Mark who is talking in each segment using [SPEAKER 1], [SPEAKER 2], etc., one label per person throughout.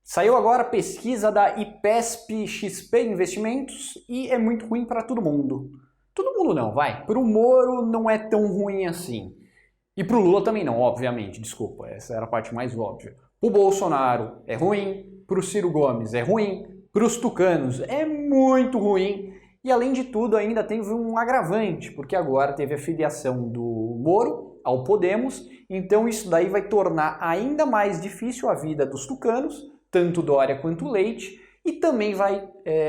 [SPEAKER 1] Saiu agora a pesquisa da IPESP XP Investimentos e é muito ruim para todo mundo. Todo mundo não, vai. Para o Moro não é tão ruim assim. E para o Lula também não, obviamente, desculpa, essa era a parte mais óbvia. O Bolsonaro é ruim, para o Ciro Gomes é ruim, para os tucanos é muito ruim. E além de tudo ainda teve um agravante, porque agora teve a filiação do Moro ao Podemos, então isso daí vai tornar ainda mais difícil a vida dos tucanos, tanto Dória quanto Leite, e também vai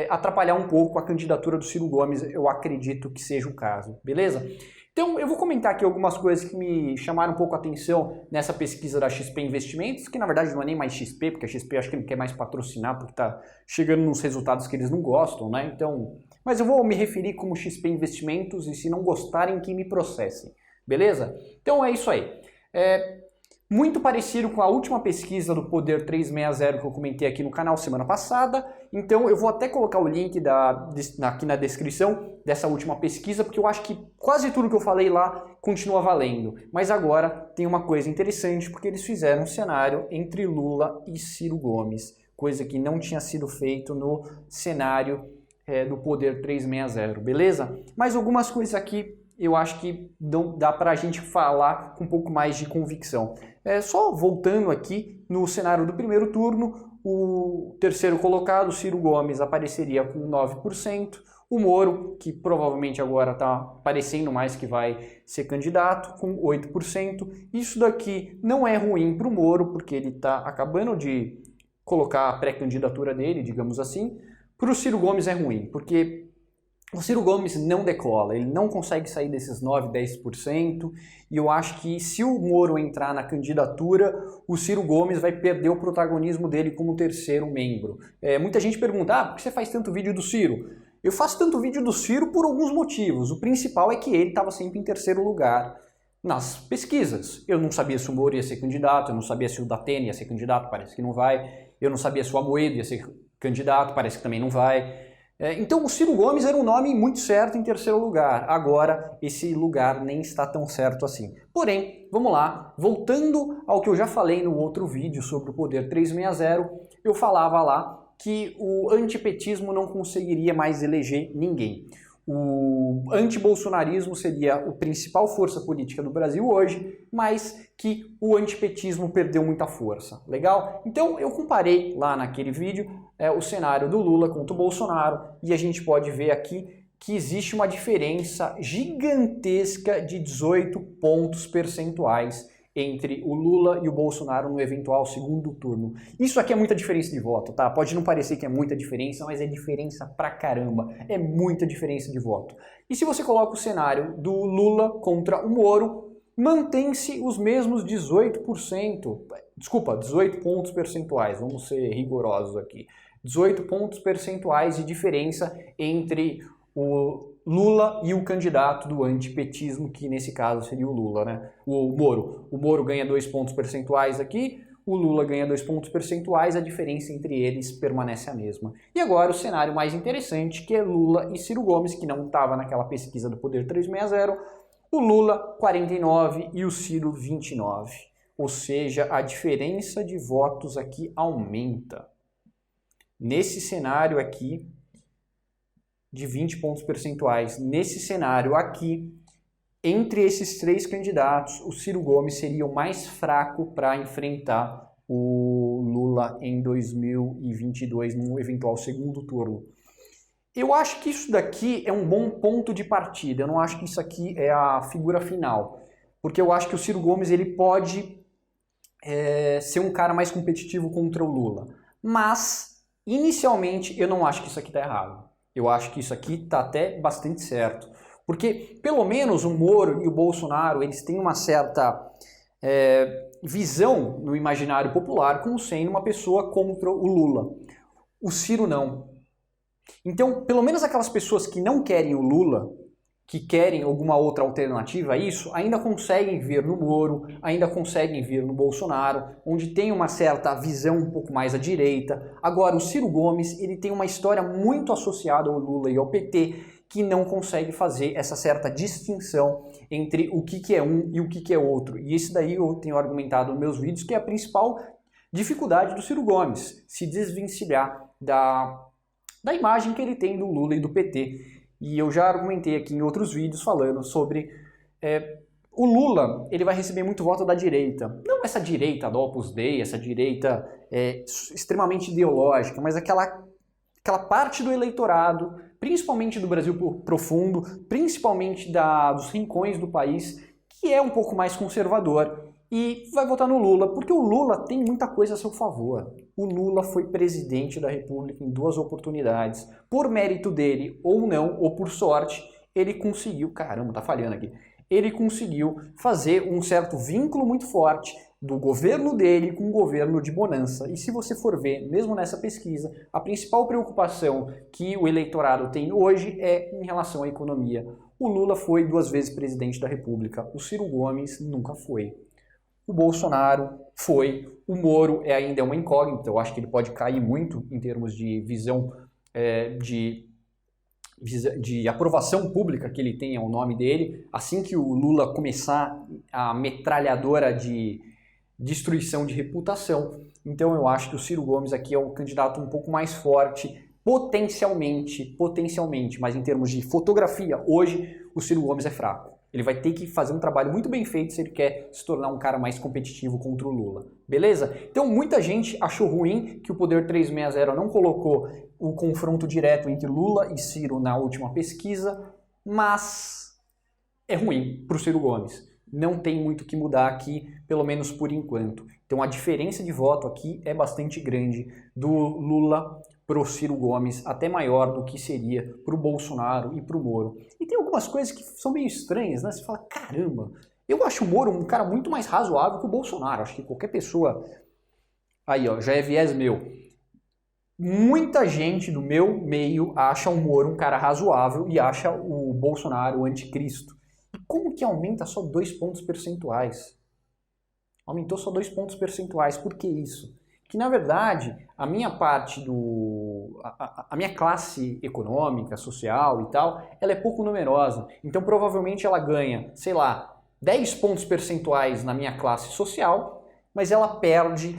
[SPEAKER 1] atrapalhar um pouco a candidatura do Ciro Gomes, eu acredito que seja o caso, beleza? Então eu vou comentar aqui algumas coisas que me chamaram um pouco a atenção nessa pesquisa da XP Investimentos, que na verdade não é nem mais XP, porque a XP acho que não quer mais patrocinar, porque está chegando nos resultados que eles não gostam, né? Então, mas eu vou me referir como XP Investimentos e se não gostarem que me processem, beleza? Então é isso aí. Muito parecido com a última pesquisa do Poder 360 que eu comentei aqui no canal semana passada, então eu vou até colocar o link aqui na descrição dessa última pesquisa, porque eu acho que quase tudo que eu falei lá continua valendo. Mas agora tem uma coisa interessante, porque eles fizeram um cenário entre Lula e Ciro Gomes, coisa que não tinha sido feito no cenário do Poder 360, beleza? Mas algumas coisas aqui eu acho que dá para a gente falar com um pouco mais de convicção. Só voltando aqui no cenário do primeiro turno, o terceiro colocado, Ciro Gomes, apareceria com 9%, o Moro, que provavelmente agora está parecendo mais que vai ser candidato, com 8%. Isso daqui não é ruim para o Moro, porque ele está acabando de colocar a pré-candidatura dele, digamos assim. Para o Ciro Gomes é ruim, porque o Ciro Gomes não decola, ele não consegue sair desses 9, 10%, e eu acho que se o Moro entrar na candidatura, o Ciro Gomes vai perder o protagonismo dele como terceiro membro. Muita gente pergunta, por que você faz tanto vídeo do Ciro? Eu faço tanto vídeo do Ciro por alguns motivos. O principal é que ele estava sempre em terceiro lugar nas pesquisas. Eu não sabia se o Moro ia ser candidato, eu não sabia se o Datena ia ser candidato, parece que não vai. Eu não sabia se o Amoedo ia ser candidato, parece que também não vai. Então o Ciro Gomes era um nome muito certo em terceiro lugar, agora esse lugar nem está tão certo assim. Porém, vamos lá, voltando ao que eu já falei no outro vídeo sobre o Poder 360, eu falava lá que o antipetismo não conseguiria mais eleger ninguém. O antibolsonarismo seria a principal força política do Brasil hoje, mas que o antipetismo perdeu muita força. Legal? Então eu comparei lá naquele vídeo o cenário do Lula contra o Bolsonaro e a gente pode ver aqui que existe uma diferença gigantesca de 18 pontos percentuais entre o Lula e o Bolsonaro no eventual segundo turno. Isso aqui é muita diferença de voto, tá? Pode não parecer que é muita diferença, mas é diferença pra caramba. É muita diferença de voto. E se você coloca o cenário do Lula contra o Moro, mantém-se os mesmos 18%. Desculpa, 18 pontos percentuais, vamos ser rigorosos aqui. 18 pontos percentuais de diferença entre o Lula e o candidato do antipetismo, que nesse caso seria o Lula, né? O Moro. O Moro ganha 2 pontos percentuais aqui, o Lula ganha 2 pontos percentuais, a diferença entre eles permanece a mesma. E agora o cenário mais interessante, que é Lula e Ciro Gomes, que não estava naquela pesquisa do Poder 360, o Lula 49 e o Ciro 29. Ou seja, a diferença de votos aqui aumenta. Nesse cenário aqui, de 20 pontos percentuais. Nesse cenário aqui, entre esses três candidatos, o Ciro Gomes seria o mais fraco para enfrentar o Lula em 2022, no eventual segundo turno. Eu acho que isso daqui é um bom ponto de partida, eu não acho que isso aqui é a figura final, porque eu acho que o Ciro Gomes ele pode ser um cara mais competitivo contra o Lula, mas inicialmente eu não acho que isso aqui está errado. Eu acho que isso aqui está até bastante certo. Porque, pelo menos, o Moro e o Bolsonaro, eles têm uma certa visão no imaginário popular como sendo uma pessoa contra o Lula. O Ciro não. Então, pelo menos aquelas pessoas que não querem o Lula, que querem alguma outra alternativa a isso, ainda conseguem ver no Moro, ainda conseguem ver no Bolsonaro, onde tem uma certa visão um pouco mais à direita. Agora, o Ciro Gomes, ele tem uma história muito associada ao Lula e ao PT, que não consegue fazer essa certa distinção entre o que é um e o que é outro. E isso daí eu tenho argumentado nos meus vídeos, que é a principal dificuldade do Ciro Gomes se desvencilhar da imagem que ele tem do Lula e do PT. E eu já argumentei aqui em outros vídeos falando sobre o Lula, ele vai receber muito voto da direita. Não essa direita do Opus Dei, essa direita extremamente ideológica, mas aquela parte do eleitorado, principalmente do Brasil profundo, principalmente dos rincões do país, que é um pouco mais conservador e vai votar no Lula, porque o Lula tem muita coisa a seu favor. O Lula foi presidente da República em 2 oportunidades. Por mérito dele, ou não, ou por sorte, ele conseguiu... Caramba, tá falhando aqui. Ele conseguiu fazer um certo vínculo muito forte do governo dele com o governo de bonança. E se você for ver, mesmo nessa pesquisa, a principal preocupação que o eleitorado tem hoje é em relação à economia. O Lula foi 2 vezes presidente da República, o Ciro Gomes nunca foi. O Bolsonaro foi, o Moro ainda é uma incógnita, eu acho que ele pode cair muito em termos de visão de aprovação pública que ele tem ao nome dele, assim que o Lula começar a metralhadora de destruição de reputação. Então eu acho que o Ciro Gomes aqui é um candidato um pouco mais forte, potencialmente, mas em termos de fotografia, hoje o Ciro Gomes é fraco. Ele vai ter que fazer um trabalho muito bem feito se ele quer se tornar um cara mais competitivo contra o Lula. Beleza? Então muita gente achou ruim que o Poder 360 não colocou o confronto direto entre Lula e Ciro na última pesquisa, mas é ruim para o Ciro Gomes. Não tem muito o que mudar aqui, pelo menos por enquanto. Então a diferença de voto aqui é bastante grande do Lula para o Ciro Gomes, até maior do que seria para o Bolsonaro e para o Moro. E tem algumas coisas que são meio estranhas, né? Você fala, caramba, eu acho o Moro um cara muito mais razoável que o Bolsonaro. Acho que qualquer pessoa... Aí, ó, já é viés meu. Muita gente do meu meio acha o Moro um cara razoável e acha o Bolsonaro o anticristo. E como que aumenta só 2 pontos percentuais? Aumentou só 2 pontos percentuais. Por que isso? Que, na verdade, a minha parte a minha classe econômica, social e tal, ela é pouco numerosa. Então, provavelmente, ela ganha, sei lá, 10 pontos percentuais na minha classe social, mas ela perde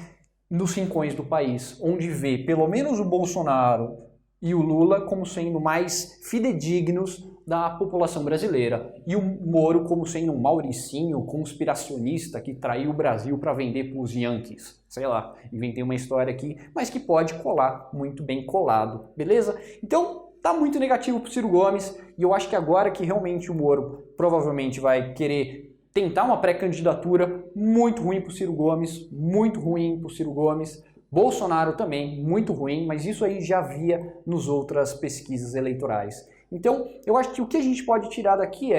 [SPEAKER 1] nos rincões do país, onde vê pelo menos o Bolsonaro e o Lula como sendo mais fidedignos da população brasileira. E o Moro como sendo um mauricinho conspiracionista que traiu o Brasil para vender para os Yankees. Sei lá, inventei uma história aqui, mas que pode colar muito bem colado, beleza? Então, tá muito negativo pro Ciro Gomes, e eu acho que agora que realmente o Moro provavelmente vai querer tentar uma pré-candidatura, muito ruim pro Ciro Gomes, muito ruim pro Ciro Gomes. Bolsonaro também, muito ruim, mas isso aí já via nas outras pesquisas eleitorais. Então, eu acho que o que a gente pode tirar daqui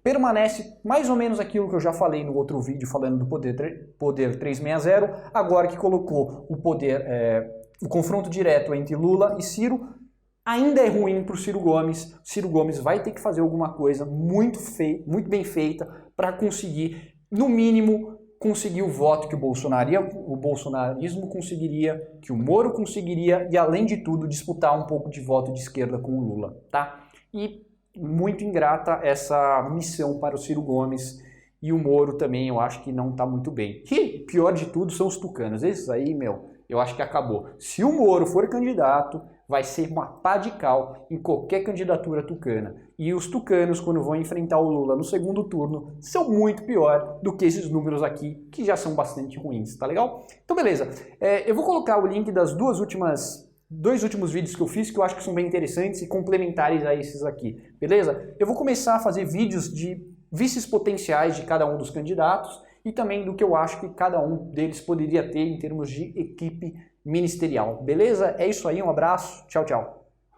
[SPEAKER 1] permanece mais ou menos aquilo que eu já falei no outro vídeo falando do Poder 360, agora que colocou o confronto direto entre Lula e Ciro, ainda é ruim para o Ciro Gomes. Ciro Gomes vai ter que fazer alguma coisa muito bem feita para conseguir, no mínimo, conseguir o voto que o bolsonarismo conseguiria, que o Moro conseguiria e, além de tudo, disputar um pouco de voto de esquerda com o Lula, tá? E muito ingrata essa missão para o Ciro Gomes, e o Moro também eu acho que não está muito bem. E pior de tudo são os tucanos. Esses aí, eu acho que acabou. Se o Moro for candidato, vai ser uma pá de cal em qualquer candidatura tucana. E os tucanos, quando vão enfrentar o Lula no segundo turno, são muito pior do que esses números aqui, que já são bastante ruins, tá legal? Então beleza, eu vou colocar o link das dois últimos vídeos que eu fiz, que eu acho que são bem interessantes e complementares a esses aqui, beleza? Eu vou começar a fazer vídeos de vices potenciais de cada um dos candidatos e também do que eu acho que cada um deles poderia ter em termos de equipe ministerial, beleza? É isso aí, um abraço, tchau, tchau.